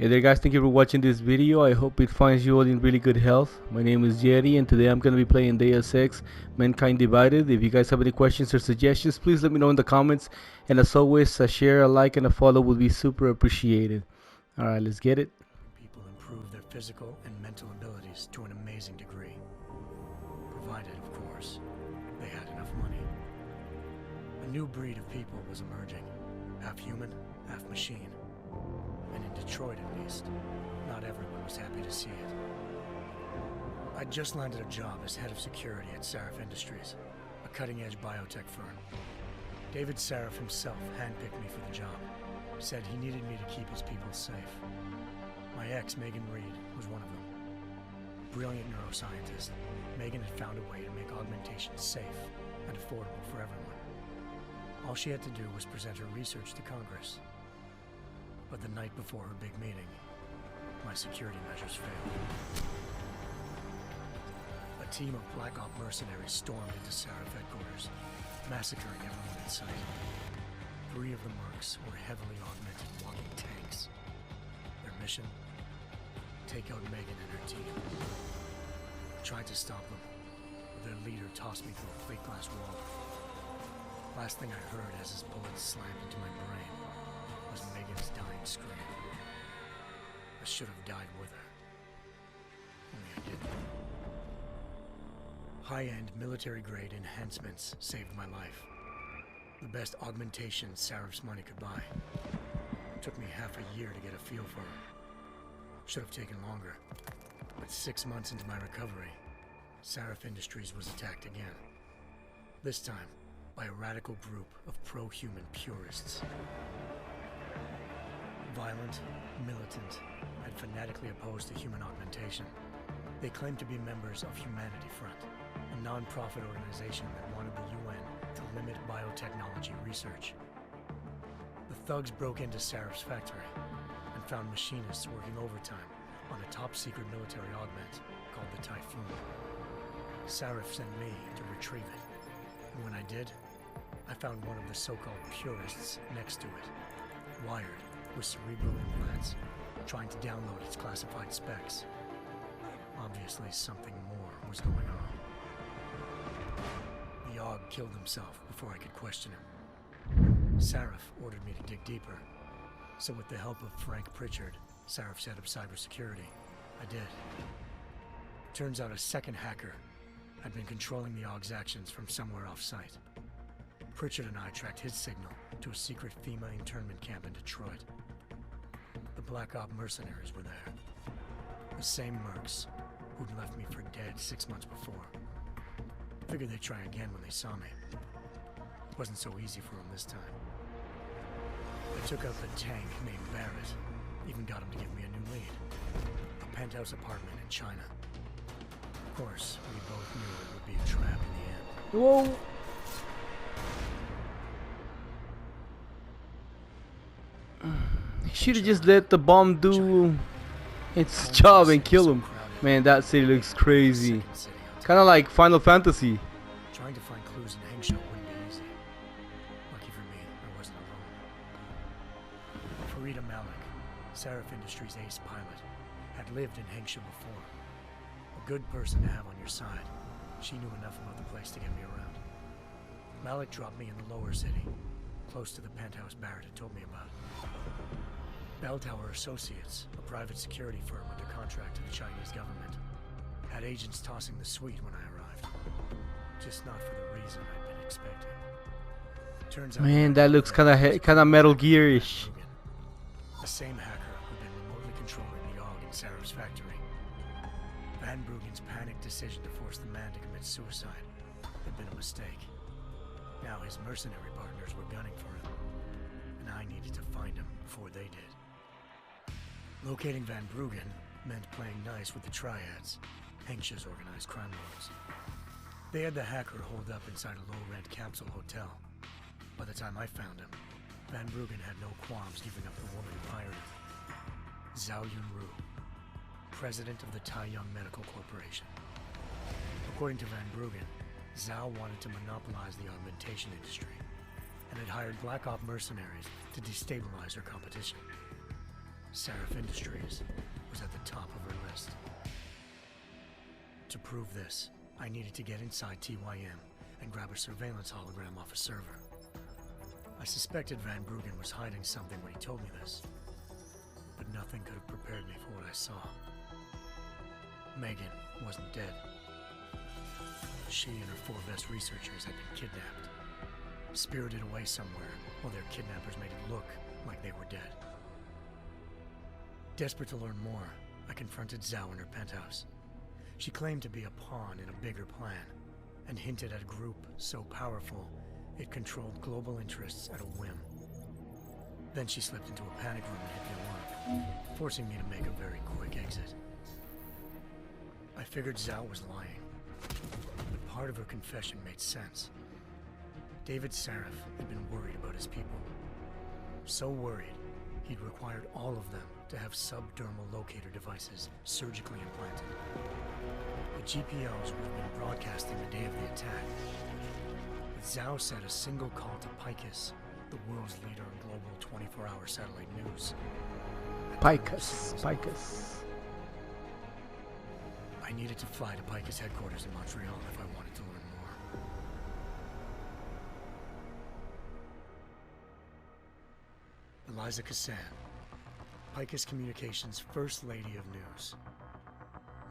Hey there guys, thank you for watching this video. I hope it finds you all in really good health. My name is Jerry and today I'm going to be playing Deus Ex Mankind Divided. If you guys have any questions or suggestions, please let me know in the comments. And as always, a share, a like, and a follow would be super appreciated. Alright, let's get it. People improve their physical and mental abilities to an amazing degree. Provided, of course, they had enough money. A new breed of people was emerging. Half human, half machine. And in Detroit, at least, not everyone was happy to see it. I'd just landed a job as head of security at Sarif Industries, a cutting-edge biotech firm. David Sarif himself handpicked me for the job. Said he needed me to keep his people safe. My ex, Megan Reed, was one of them. Brilliant neuroscientist, Megan had found a way to make augmentation safe and affordable for everyone. All she had to do was present her research to Congress. But the night before her big meeting, my security measures failed. A team of Black Op mercenaries stormed into Sarif headquarters, massacring everyone in sight. 3 of the mercs were heavily augmented walking tanks. Their mission? Take out Megan and her team. I tried to stop them, but their leader tossed me through a plate glass wall. Last thing I heard as his bullets slammed into my brain was Megan's dying scream. I should have died with her. Only I didn't. High-end military-grade enhancements saved my life. The best augmentation Sarif's money could buy. It took me half a year to get a feel for her. Should have taken longer. But 6 months into my recovery, Sarif Industries was attacked again. This time, by a radical group of pro-human purists. Violent, militant, and fanatically opposed to human augmentation. They claimed to be members of Humanity Front, a non-profit organization that wanted the UN to limit biotechnology research. The thugs broke into Sarif's factory and found machinists working overtime on a top-secret military augment called the Typhoon. Sarif sent me to retrieve it, and when I did, I found one of the so-called purists next to it, wired with cerebral implants, trying to download its classified specs. Obviously, something more was going on. The AUG killed himself before I could question him. Sarif ordered me to dig deeper, so with the help of Frank Pritchard, Sarif's head of cybersecurity, I did. Turns out a second hacker had been controlling the AUG's actions from somewhere off-site. Pritchard and I tracked his signal to a secret FEMA internment camp in Detroit. The Black Op mercenaries were there. The same mercs who'd left me for dead 6 months before. Figured they'd try again when they saw me. It wasn't so easy for them this time. I took out the tank named Barrett. Even got him to give me a new lead. A penthouse apartment in China. Of course, we both knew it would be a trap in the end. Whoa! He should have just let the bomb do its job and kill him. Man, that city looks crazy. Kind of like Final Fantasy. Trying to find clues in Hengsha wouldn't be easy. Lucky for me, I wasn't alone. Farida Malik, Sarif Industries' ace pilot, had lived in Hengsha before. A good person to have on your side. She knew enough about the place to get me around. Malik dropped me in the lower city, close to the penthouse Barrett had told me about. Bell Tower Associates, a private security firm under contract to the Chinese government, had agents tossing the suite when I arrived. Just not for the reason I'd been expecting. Turns out, Man, that looks kind of Metal Gear-ish. The same hacker who'd been remotely controlling the AUG in Sarif's factory. Van Bruggen's panicked decision to force the man to commit suicide had been a mistake. Now his mercenary partners were gunning for him, and I needed to find him before they did. Locating Van Bruggen meant playing nice with the Triads, Hengsha's organized crime lords. They had the hacker holed up inside a low-rent capsule hotel. By the time I found him, Van Bruggen had no qualms giving up the woman who hired him. Zhao Yunru, president of the Taiyang Medical Corporation. According to Van Bruggen, Zhao wanted to monopolize the augmentation industry and had hired Black Op mercenaries to destabilize her competition. Seraph Industries was at the top of her list. To prove this, I needed to get inside TYM and grab a surveillance hologram off a server. I suspected Van Bruggen was hiding something when he told me this, but nothing could have prepared me for what I saw. Megan wasn't dead. She and her 4 best researchers had been kidnapped, spirited away somewhere while their kidnappers made it look like they were dead. Desperate to learn more, I confronted Zhao in her penthouse. She claimed to be a pawn in a bigger plan, and hinted at a group so powerful it controlled global interests at a whim. Then she slipped into a panic room and hit the alarm, forcing me to make a very quick exit. I figured Zhao was lying, but part of her confession made sense. David Seraph had been worried about his people. So worried, he'd required all of them to have subdermal locator devices surgically implanted. The GPLs would have been broadcasting the day of the attack. But Zhao said a single call to Picus, the world's leader in global 24-hour satellite news. Picus. I needed to fly to Picus headquarters in Montreal if I wanted to learn more. Eliza Cassan, Picus Communications' First Lady of News.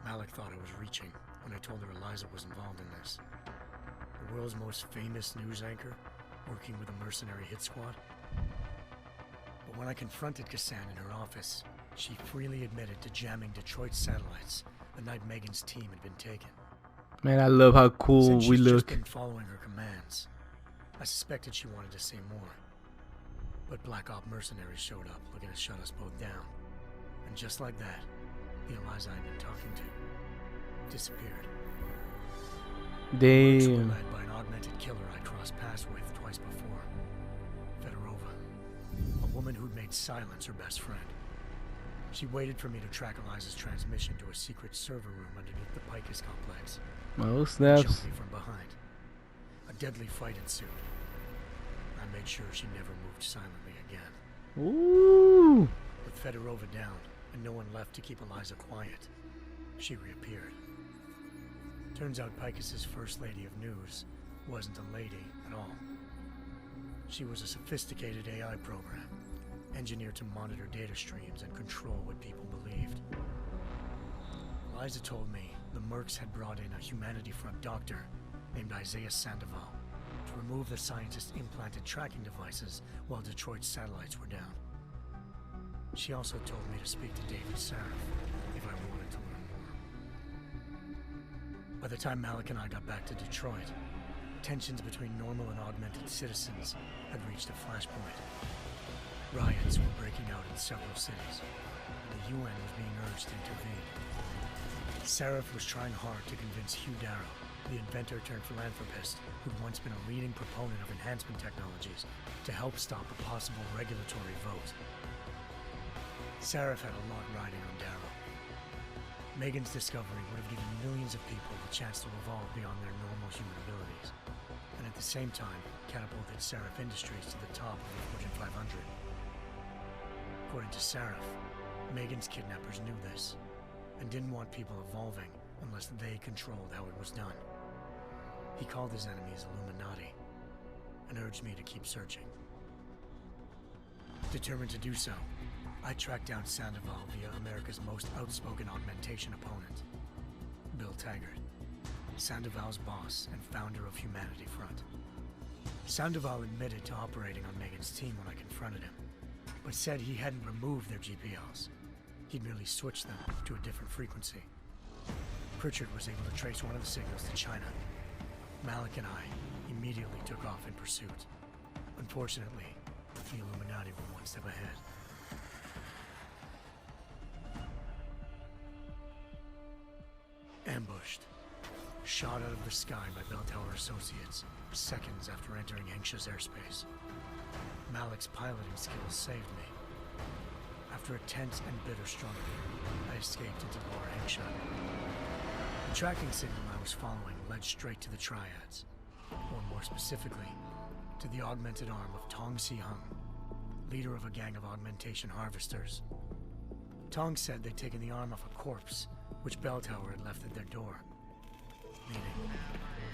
Malik thought I was reaching when I told her Eliza was involved in this. The world's most famous news anchor, working with a mercenary hit squad. But when I confronted Cassan in her office, she freely admitted to jamming Detroit's satellites the night Megan's team had been taken. Man, I love how cool Since we she's just look. been following her commands, I suspected she wanted to say more. But Black Op mercenaries showed up, looking to shut us both down. And just like that, the Eliza I'd been talking to disappeared. The were Damn. led by an augmented killer I crossed paths with twice before. Fedorova, a woman who'd made silence her best friend. She waited for me to track Eliza's transmission to a secret server room underneath the Picus complex. Oh, and snaps. jumped me from behind. A deadly fight ensued. I made sure she never moved silently again. Ooh. With Fedorova down and no one left to keep Eliza quiet, she reappeared. Turns out Picus's First Lady of News wasn't a lady at all. She was a sophisticated AI program, engineered to monitor data streams and control what people believed. Eliza told me the Mercs had brought in a Humanity Front doctor named Isaiah Sandoval to remove the scientist's implanted tracking devices while Detroit's satellites were down. She also told me to speak to David Seraph if I wanted to learn more. By the time Malik and I got back to Detroit, tensions between normal and augmented citizens had reached a flashpoint. Riots were breaking out in several cities, and the UN was being urged to intervene. Seraph was trying hard to convince Hugh Darrow, the inventor-turned-philanthropist who'd once been a leading proponent of enhancement technologies, to help stop a possible regulatory vote. Seraph had a lot riding on Darrow. Megan's discovery would have given millions of people the chance to evolve beyond their normal human abilities, and at the same time catapulted Seraph Industries to the top of the Fortune 500. According to Seraph, Megan's kidnappers knew this, and didn't want people evolving unless they controlled how it was done. He called his enemies Illuminati, and urged me to keep searching. Determined to do so, I tracked down Sandoval via America's most outspoken augmentation opponent, Bill Taggart, Sandoval's boss and founder of Humanity Front. Sandoval admitted to operating on Megan's team when I confronted him, but said he hadn't removed their GPLs. He'd merely switched them to a different frequency. Pritchard was able to trace one of the signals to China. Malik and I immediately took off in pursuit. Unfortunately, the Illuminati were one step ahead. Ambushed. Shot out of the sky by Bell Tower Associates, seconds after entering Hengsha's airspace. Malik's piloting skills saved me. After a tense and bitter struggle, I escaped into Lower Hengsha. The tracking signal I was following led straight to the Triads, or more specifically, to the augmented arm of Tong Si Hung, leader of a gang of augmentation harvesters, Tong said they'd taken the arm off a corpse, which Bell Tower had left at their door. Meaning,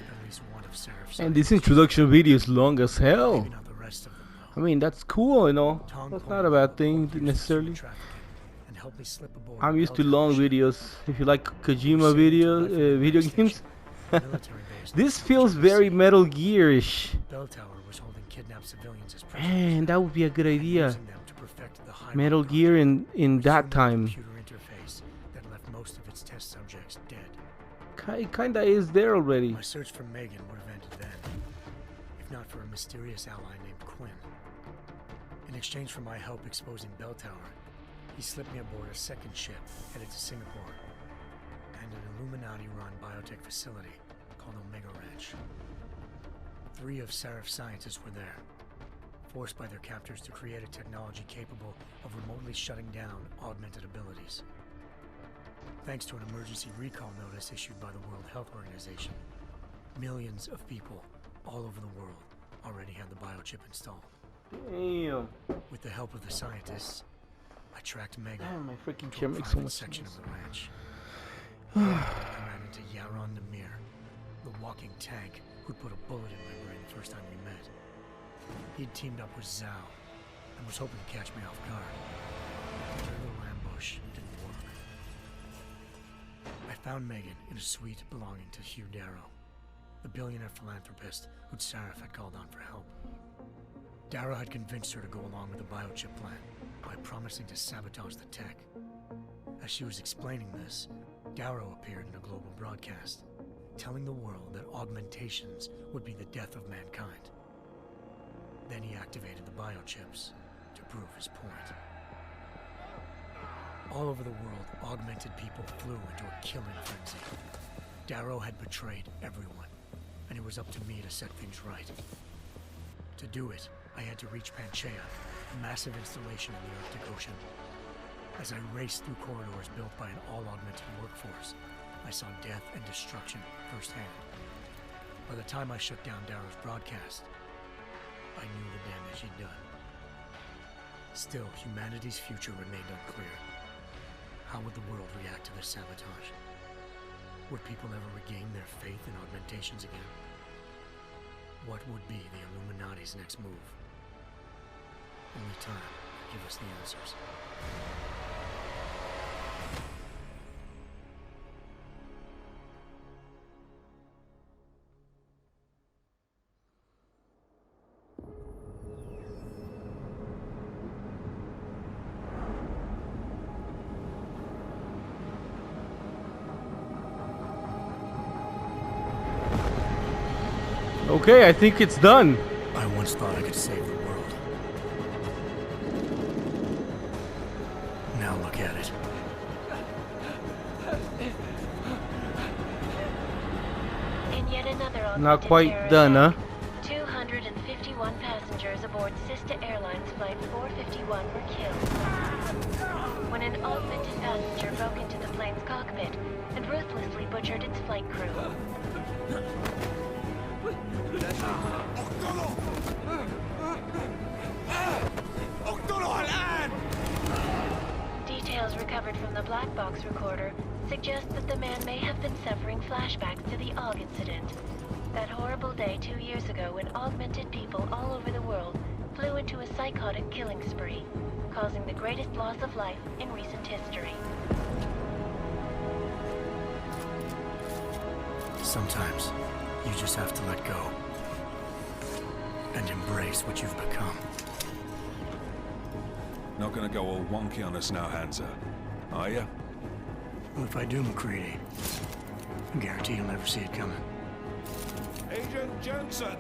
at least one of Seraph's... And this introduction video is long as hell. Maybe not the rest of them, though. I mean, that's cool, you know. Tong That's pulled not a me bad to thing Houston's necessarily. trafficking and helped me slip aboard I'm a used to Bell long Tower ship. videos. If you like Kojima Sailing to video life in video the games, station, military base this next to feels Jersey. very Metal Gear-ish. Bell Tower was holding kidnapped civilians as prisoners. Man, that would be a good and idea. using them to perfect the hybrid Metal project, Gear in which that human time. computer interface that left most of its test subjects dead. Kinda is there already. My search for Megan would have ended then, if not for a mysterious ally named Quinn. In exchange for my help exposing Bell Tower, he slipped me aboard a second ship headed to Singapore and an Illuminati-run biotech facility called Omega Ranch. 3 of Seraph's scientists were there, forced by their captors to create a technology capable of remotely shutting down augmented abilities. Thanks to an emergency recall notice issued by the World Health Organization, millions of people all over the world already had the biochip installed. Damn. With the help of the scientists, I tracked Megan Damn, my freaking to chair a makes so private much section noise. of the ranch. I ran into Yaron Namir, the walking tank who'd put a bullet in my brain the first time we met. He'd teamed up with Zhao and was hoping to catch me off guard. But their little ambush didn't work. I found Megan in a suite belonging to Hugh Darrow, the billionaire philanthropist who'd Seraph had called on for help. Darrow had convinced her to go along with the biochip plan by promising to sabotage the tech. As she was explaining this, Darrow appeared in a global broadcast, telling the world that augmentations would be the death of mankind. Then he activated the biochips to prove his point. All over the world, augmented people flew into a killing frenzy. Darrow had betrayed everyone, and it was up to me to set things right. To do it, I had to reach Panchaea, a massive installation in the Arctic Ocean. As I raced through corridors built by an all-augmented workforce, I saw death and destruction firsthand. By the time I shut down Darrow's broadcast, I knew the damage he'd done. Still, humanity's future remained unclear. How would the world react to this sabotage? Would people ever regain their faith in augmentations again? What would be the Illuminati's next move? Only time will give us the answers. Okay, I think it's done. I once thought I could save the world. Now look at it. In yet another Not augmented quite terror done, huh? attack, 251 passengers aboard Sister Airlines Flight 451 were killed when an augmented passenger broke into the plane's cockpit and ruthlessly butchered its flight crew. Details recovered from the black box recorder suggest that the man may have been suffering flashbacks to the Aug incident. That horrible day 2 years ago when augmented people all over the world flew into a psychotic killing spree, causing the greatest loss of life in recent history. Sometimes, you just have to let go. And embrace what you've become. Not gonna go all wonky on us now, Hansa, are ya? Well, if I do, McCready, I guarantee you'll never see it coming. Agent Jensen!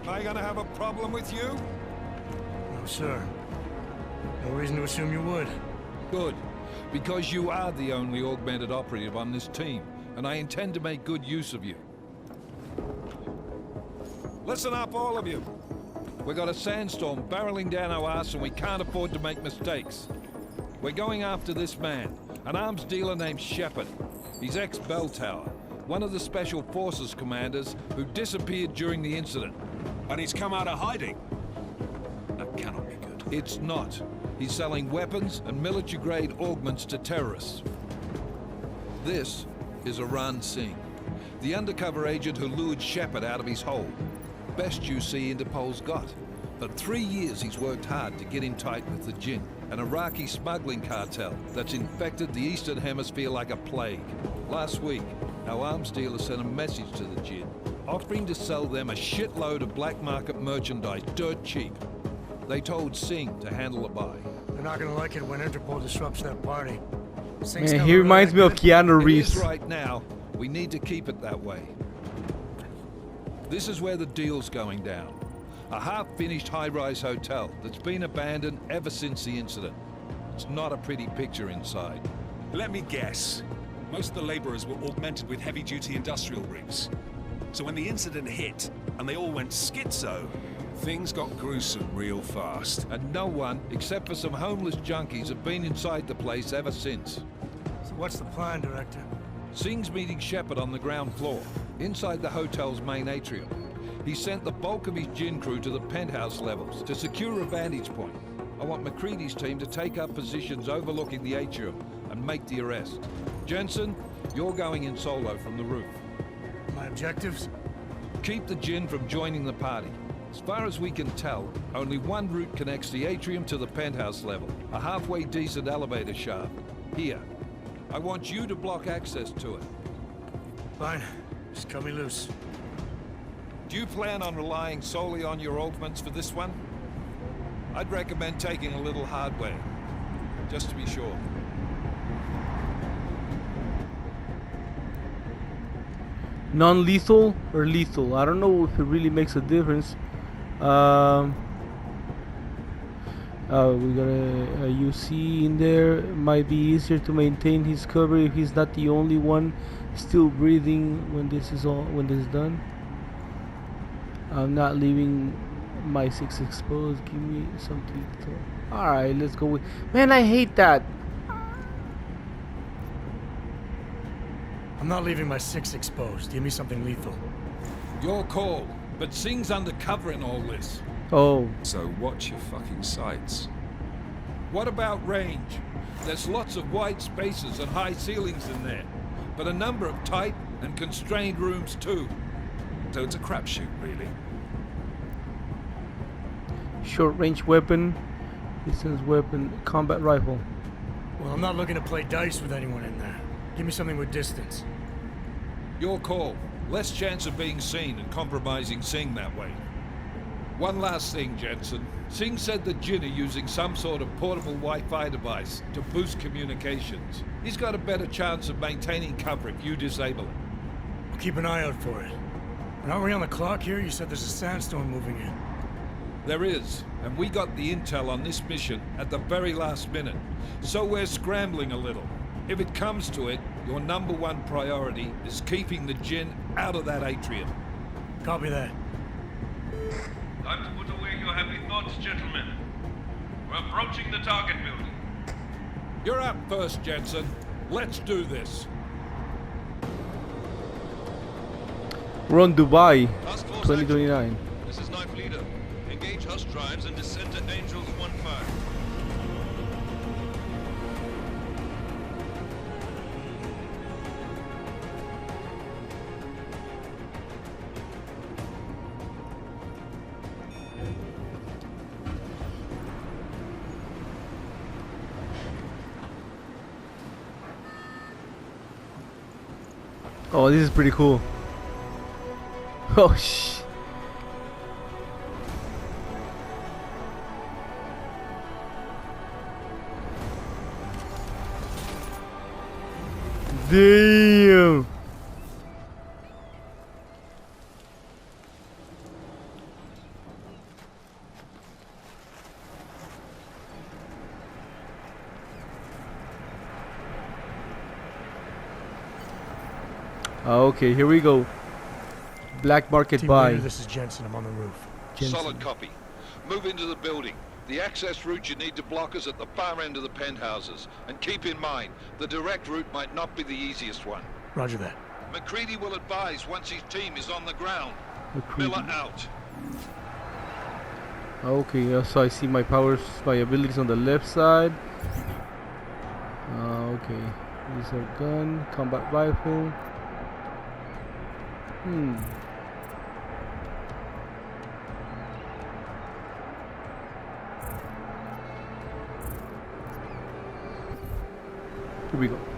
Am I gonna have a problem with you? No, sir. No reason to assume you would. Good, because you are the only augmented operative on this team, and I intend to make good use of you. Listen up, all of you. We got a sandstorm barreling down our ass and we can't afford to make mistakes. We're going after this man, an arms dealer named Shepard. He's ex-Bell Tower, one of the Special Forces commanders who disappeared during the incident. And he's come out of hiding. That cannot be good. It's not. He's selling weapons and military-grade augments to terrorists. This is Aran Singh, the undercover agent who lured Shepard out of his hole. Best you see Interpol's got. For 3 years he's worked hard to get him tight with the Jinn, an Iraqi smuggling cartel that's infected the Eastern Hemisphere like a plague. Last week, our arms dealer sent a message to the Jinn, offering to sell them a shitload of black market merchandise dirt cheap. They told Singh to handle the buy. They're not gonna like it when Interpol disrupts their party. Man, he reminds me of Keanu Reeves. It is right now. We need to keep it that way. This is where the deal's going down. A half-finished high-rise hotel that's been abandoned ever since the incident. It's not a pretty picture inside. Let me guess. Most of the laborers were augmented with heavy-duty industrial rigs. So when the incident hit, and they all went schizo, things got gruesome real fast. And no one, except for some homeless junkies, have been inside the place ever since. So what's the plan, Director? Singh's meeting Shepard on the ground floor, inside the hotel's main atrium. He sent the bulk of his Jinn crew to the penthouse levels to secure a vantage point. I want McCready's team to take up positions overlooking the atrium and make the arrest. Jensen, you're going in solo from the roof. My objectives? Keep the Jinn from joining the party. As far as we can tell, only one route connects the atrium to the penthouse level, a halfway decent elevator shaft. Here. I want you to block access to it. Fine. Just cut me loose. Do you plan on relying solely on your augments for this one? I'd recommend taking a little hardware, just to be sure. Non-lethal or lethal? I don't know if it really makes a difference. We got a UC in there. Might be easier to maintain his cover if he's not the only one still breathing when this is done. I'm not leaving my 6 exposed. Give me something to... Alright, let's go with... Man, I hate that. I'm not leaving my 6 exposed. Give me something lethal. Your call, but Singh's undercover in all this. Oh. So watch your fucking sights. What about range? There's lots of wide spaces and high ceilings in there, but a number of tight and constrained rooms too. So it's a crapshoot, really. Short range weapon, distance weapon, combat rifle. Well, I'm not looking to play dice with anyone in there. Give me something with distance. Your call. Less chance of being seen and compromising Singh that way. One last thing, Jensen. Singh said the Jinn are using some sort of portable Wi-Fi device to boost communications. He's got a better chance of maintaining cover if you disable it. I'll keep an eye out for it. And aren't we on the clock here? You said there's a sandstorm moving in. There is, and we got the intel on this mission at the very last minute. So we're scrambling a little. If it comes to it, your #1 priority is keeping the Jinn out of that atrium. Copy that. Time to put away your heavy thoughts, gentlemen. We're approaching the target building. You're up first, Jensen. Let's do this. We're on Dubai, Task Force 2029. action. This is Knife Leader. Engage host drives and descend to Angels 1-5. Oh, this is pretty cool. Oh, shh. Damn. Okay, here we go. Black market Team buy. leader, this is Jensen. I'm on the roof. Jensen. Solid copy. Move into the building. The access route you need to block is at the far end of the penthouses. And keep in mind, the direct route might not be the easiest one. Roger that. McCready will advise once his team is on the ground. McCready. Miller out. Okay, so I see my powers, my abilities on the left side. Okay, use a gun, combat rifle. Here we go.